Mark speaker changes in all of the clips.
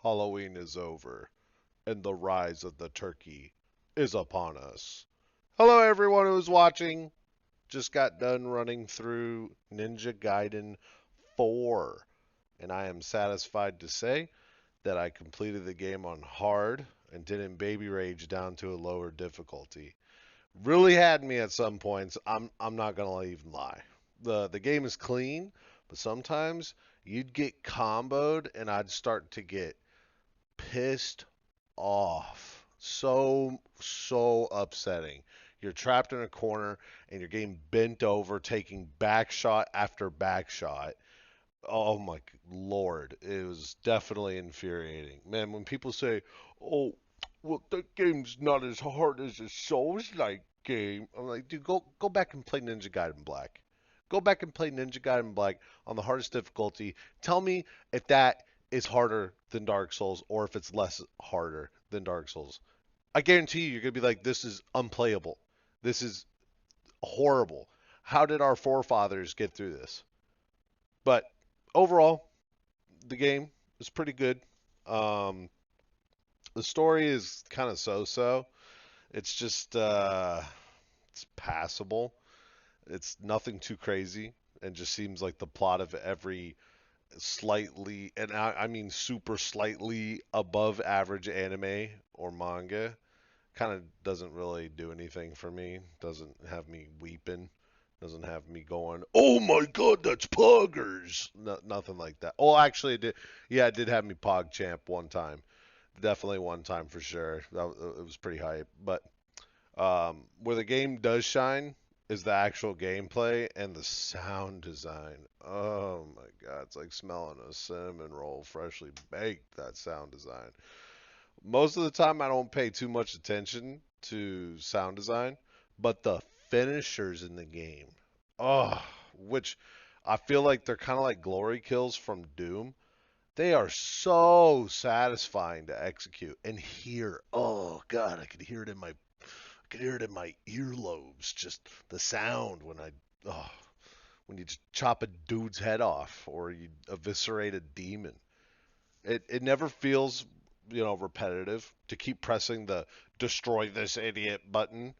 Speaker 1: Halloween is over, and the rise of the turkey is upon us. Hello, everyone who's watching. Just got done running through Ninja Gaiden 4, and I am satisfied to say that I completed the game on hard and didn't baby rage down to a lower difficulty. Really had me at some points. I'm not gonna even lie. The game is clean, but sometimes you'd get comboed and I'd start to get pissed off. So upsetting. You're trapped in a corner and you're getting bent over, taking back shot after back shot. Oh my lord, it was definitely infuriating. Man, when people say, "Oh, well, that game's not as hard as a Souls-like game," I'm like, dude, go back and play Ninja Gaiden Black. Go back and play Ninja Gaiden Black on the hardest difficulty. Tell me if that is harder than Dark Souls or if it's less harder than Dark Souls. I guarantee you're gonna be like, this is unplayable. This is horrible. How did our forefathers get through this? But overall, the game is pretty good. Um, the story is kind of so-so. It's just it's passable. It's nothing too crazy, and just seems like the plot of every slightly, and I mean super slightly above average anime or manga, kind of doesn't really do anything for me. Doesn't have me weeping. Doesn't have me going, oh my god, that's poggers. No, nothing like that. Oh, actually, it did. Yeah, it did have me pog champ one time. Definitely one time for sure. It was pretty hype. But where the game does shine is the actual gameplay and the sound design. Oh my god, it's like smelling a cinnamon roll freshly baked. That sound design. Most of the time, I don't pay too much attention to sound design, but the finishers in the game, oh, which I feel like they're kind of like glory kills from Doom. They are so satisfying to execute and hear. Oh God, I could hear it in my, I could hear it in my earlobes. Just the sound when oh, when you just chop a dude's head off or you eviscerate a demon. It never feels, repetitive to keep pressing the destroy this idiot button.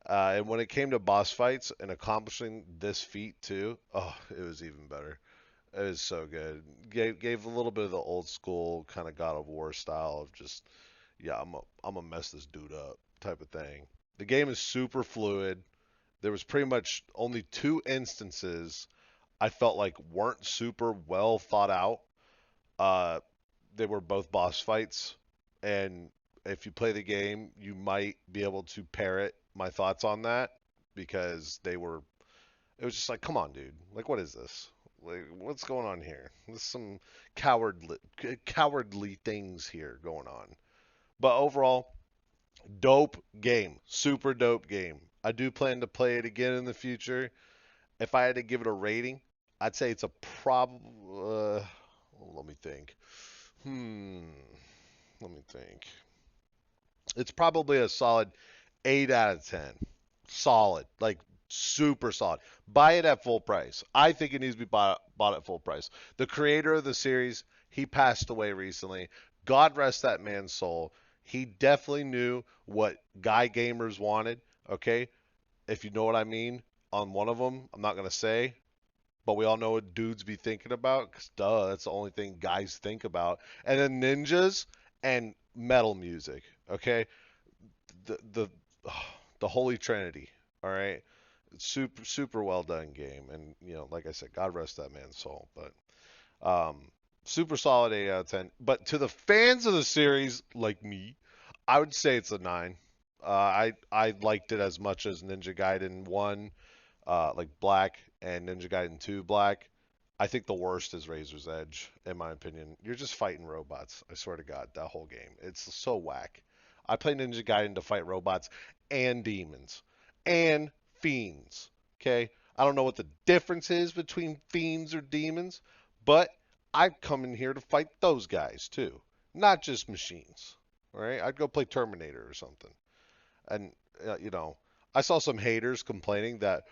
Speaker 1: And when it came to boss fights and accomplishing this feat too, oh, it was even better. It was so good. Gave a little bit of the old school kind of God of War style of just, yeah, I'm gonna mess this dude up type of thing. The game is super fluid. There was pretty much only two instances I felt like weren't super well thought out. Uh, they were both boss fights, and if you play the game, you might be able to parrot my thoughts on that because they were. It was just like, come on, dude. Like, what is this? Like, what's going on here? There's some cowardly things here going on. But overall, dope game. Super dope game. I do plan to play it again in the future. If I had to give it a rating, I'd say it's a let me think. Hmm. Let me think. It's probably a solid 8 out of 10. Solid. Like super solid. Buy it at full price. I think it needs to be bought at full price. The creator of the series, he passed away recently. God rest that man's soul. He definitely knew what guy gamers wanted, okay? If you know what I mean. On one of them, I'm not going to say, but we all know what dudes be thinking about, because duh, that's the only thing guys think about. And then ninjas and metal music, okay? The the Holy Trinity, all right? Super well done game, and like I said, God rest that man's soul. But super solid 8 out of 10. But to the fans of the series like me, I would say it's a 9. I liked it as much as Ninja Gaiden 1, like Black, and Ninja Gaiden 2 Black. I think the worst is Razor's Edge, in my opinion. You're just fighting robots. I swear to God, that whole game. It's so whack. I play Ninja Gaiden to fight robots and demons and fiends. Okay? I don't know what the difference is between fiends or demons, but I come in here to fight those guys too, not just machines. All right? I'd go play Terminator or something. And, I saw some haters complaining that,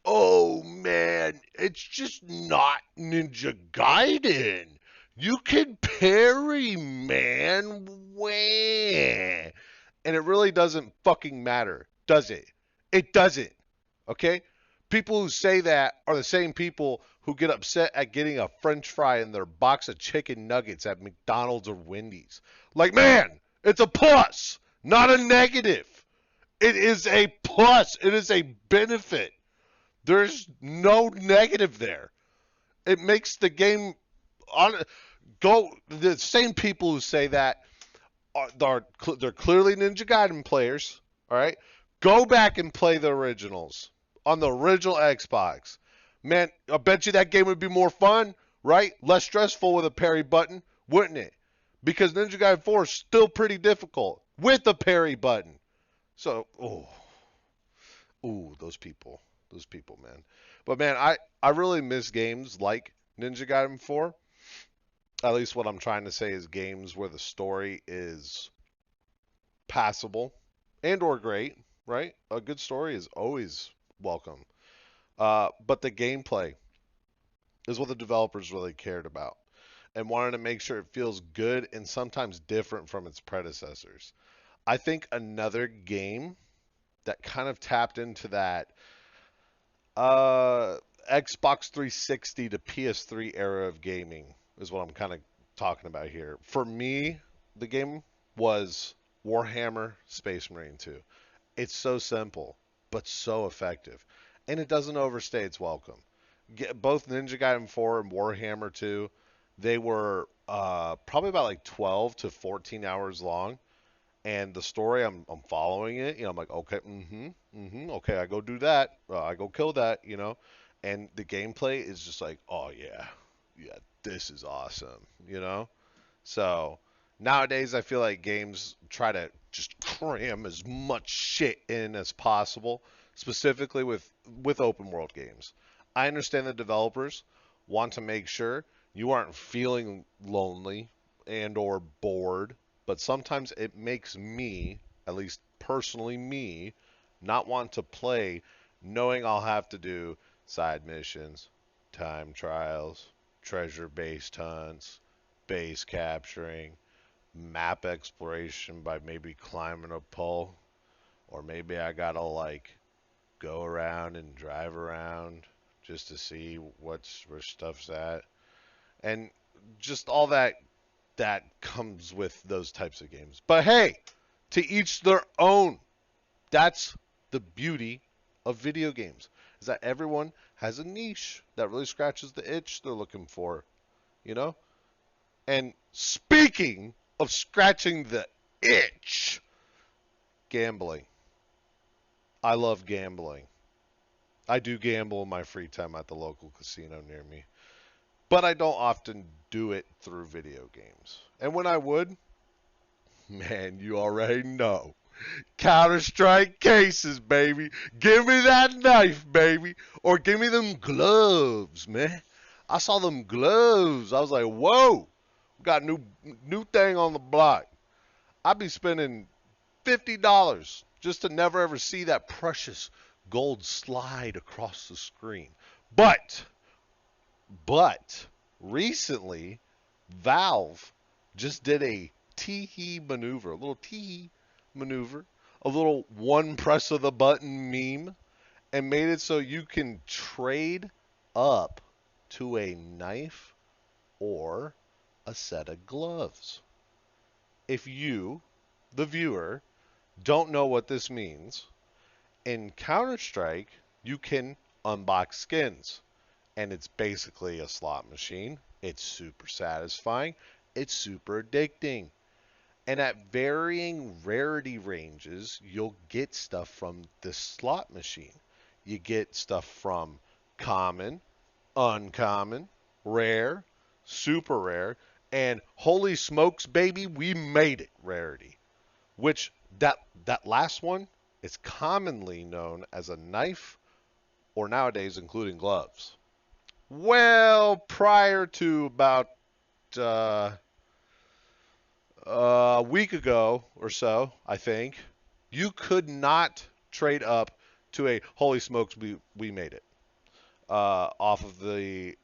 Speaker 1: oh man, it's just not Ninja Gaiden. You can parry, man. Wah. And it really doesn't fucking matter, does it? It doesn't. Okay? People who say that are the same people who get upset at getting a french fry in their box of chicken nuggets at McDonald's or Wendy's. Like, man, it's a plus, not a negative. It is a plus. It is a benefit. There's no negative there. It makes the game on go. The same people who say that they're clearly Ninja Gaiden players. All right, go back and play the originals on the original Xbox. Man, I bet you that game would be more fun, right? Less stressful with a parry button, wouldn't it? Because Ninja Gaiden 4 is still pretty difficult with the parry button. So, those people, man. But man, I really miss games like Ninja Gaiden 4. At least what I'm trying to say is games where the story is passable and or great, right? A good story is always welcome. But the gameplay is what the developers really cared about and wanted to make sure it feels good and sometimes different from its predecessors. I think another game that kind of tapped into that uh, Xbox 360 to PS3 era of gaming is what I'm kind of talking about here. For me, the game was Warhammer Space Marine 2. It's so simple, but so effective. And it doesn't overstay its welcome. Both Ninja Gaiden 4 and Warhammer 2, they were probably about like 12 to 14 hours long. And the story, I'm following it. I'm like, okay, okay, I go do that. I go kill that. And the gameplay is just like, oh yeah, this is awesome. So nowadays, I feel like games try to just cram as much shit in as possible, specifically with open world games. I understand the developers want to make sure you aren't feeling lonely and or bored, but sometimes it makes me, at least personally me, not want to play knowing I'll have to do side missions, time trials, treasure based hunts, base capturing, map exploration by maybe climbing a pole, or maybe I gotta like go around and drive around just to see where stuff's at, and just all that comes with those types of games. But hey, to each their own. That's the beauty of video games, is that everyone has a niche that really scratches the itch they're looking for, you know? And speaking of scratching the itch, gambling. I love gambling. I do gamble in my free time at the local casino near me, but I don't often do it through video games. And when I would, man, you already know. Counter-Strike cases, baby. Give me that knife, baby. Or give me them gloves, man. I saw them gloves. I was like, whoa. We got new thing on the block. I'd be spending $50 just to never ever see that precious gold slide across the screen. But recently, Valve just did a tee-hee maneuver, a little tee-hee maneuver, a little one press of the button meme, and made it so you can trade up to a knife or a set of gloves. If you, the viewer, don't know what this means, in Counter-Strike, you can unbox skins, and it's basically a slot machine. It's super satisfying. It's super addicting. And at varying rarity ranges, you'll get stuff from this slot machine. You get stuff from common, uncommon, rare, super rare, and holy smokes, baby, we made it rarity. Which that last one is commonly known as a knife, or nowadays including gloves. Well, prior to about uh, a week ago or so, I think, you could not trade up to a holy smokes, we made it off of the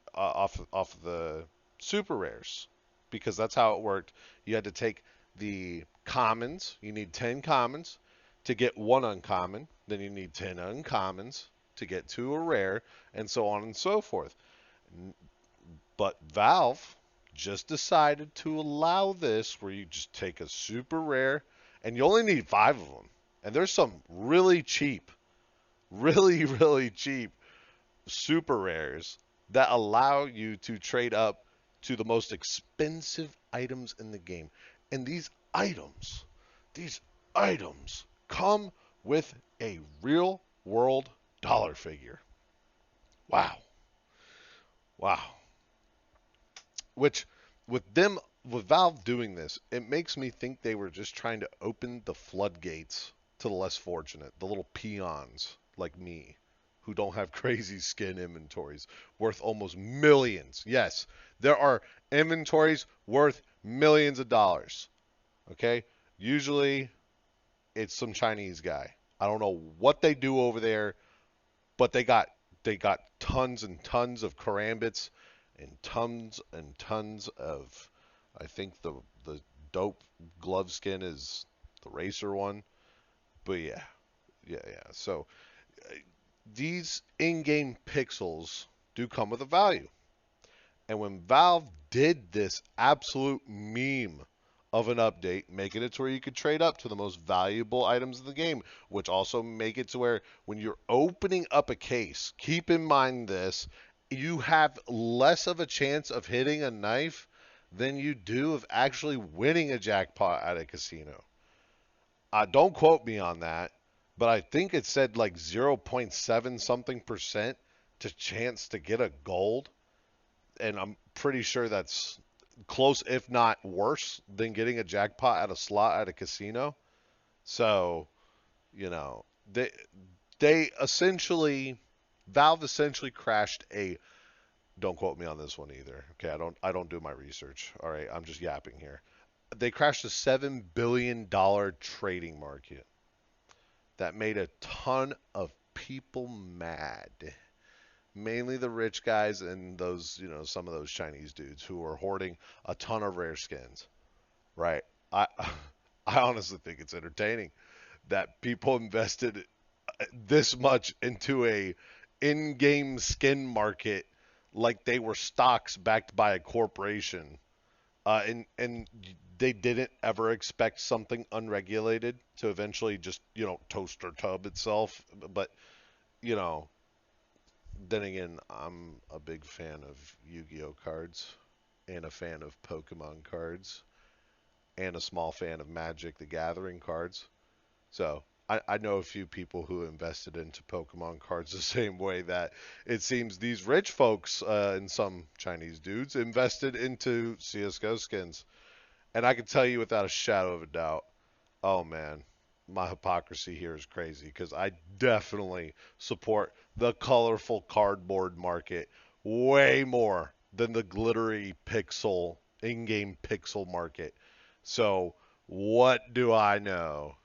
Speaker 1: super rares. because that's how it worked. You had to take the commons. You need 10 commons to get one uncommon. Then you need 10 uncommons to get to a rare, and so on and so forth. But Valve just decided to allow this where you just take a super rare, and you only need 5 of them. And there's some really cheap, really, really cheap super rares that allow you to trade up to the most expensive items in the game. And these items come with a real world dollar figure. Wow. Wow. Which with Valve doing this, it makes me think they were just trying to open the floodgates to the less fortunate, the little peons like me who don't have crazy skin inventories worth almost millions. Yes, there are inventories worth millions of dollars. Okay? Usually it's some Chinese guy. I don't know what they do over there, but they got tons and tons of karambits and tons of, I think the dope glove skin is the racer one. But yeah. So these in-game pixels do come with a value. And when Valve did this absolute meme of an update, making it to where you could trade up to the most valuable items in the game, which also make it to where when you're opening up a case, keep in mind this, you have less of a chance of hitting a knife than you do of actually winning a jackpot at a casino. Don't quote me on that, but I think it said like 0.7 something percent to chance to get a gold, and I'm pretty sure that's close, if not worse, than getting a jackpot at a slot at a casino. So, you know, they essentially Valve essentially crashed a, don't quote me on this one either. Okay, I don't do my research. All right, I'm just yapping here. They crashed a $7 billion trading market that made a ton of people mad. Mainly the rich guys and those, some of those Chinese dudes who are hoarding a ton of rare skins, right? I I honestly think it's entertaining that people invested this much into a in-game skin market like they were stocks backed by a corporation. And they didn't ever expect something unregulated to eventually just, toaster tub itself. But, you know, then again, I'm a big fan of Yu-Gi-Oh cards and a fan of Pokemon cards and a small fan of Magic the Gathering cards. So I know a few people who invested into Pokemon cards the same way that it seems these rich folks and some Chinese dudes invested into CSGO skins. And I can tell you without a shadow of a doubt, oh man, my hypocrisy here is crazy because I definitely support the colorful cardboard market way more than the glittery pixel, in-game pixel market. So, what do I know?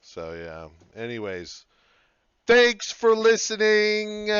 Speaker 1: So, yeah. Anyways, thanks for listening.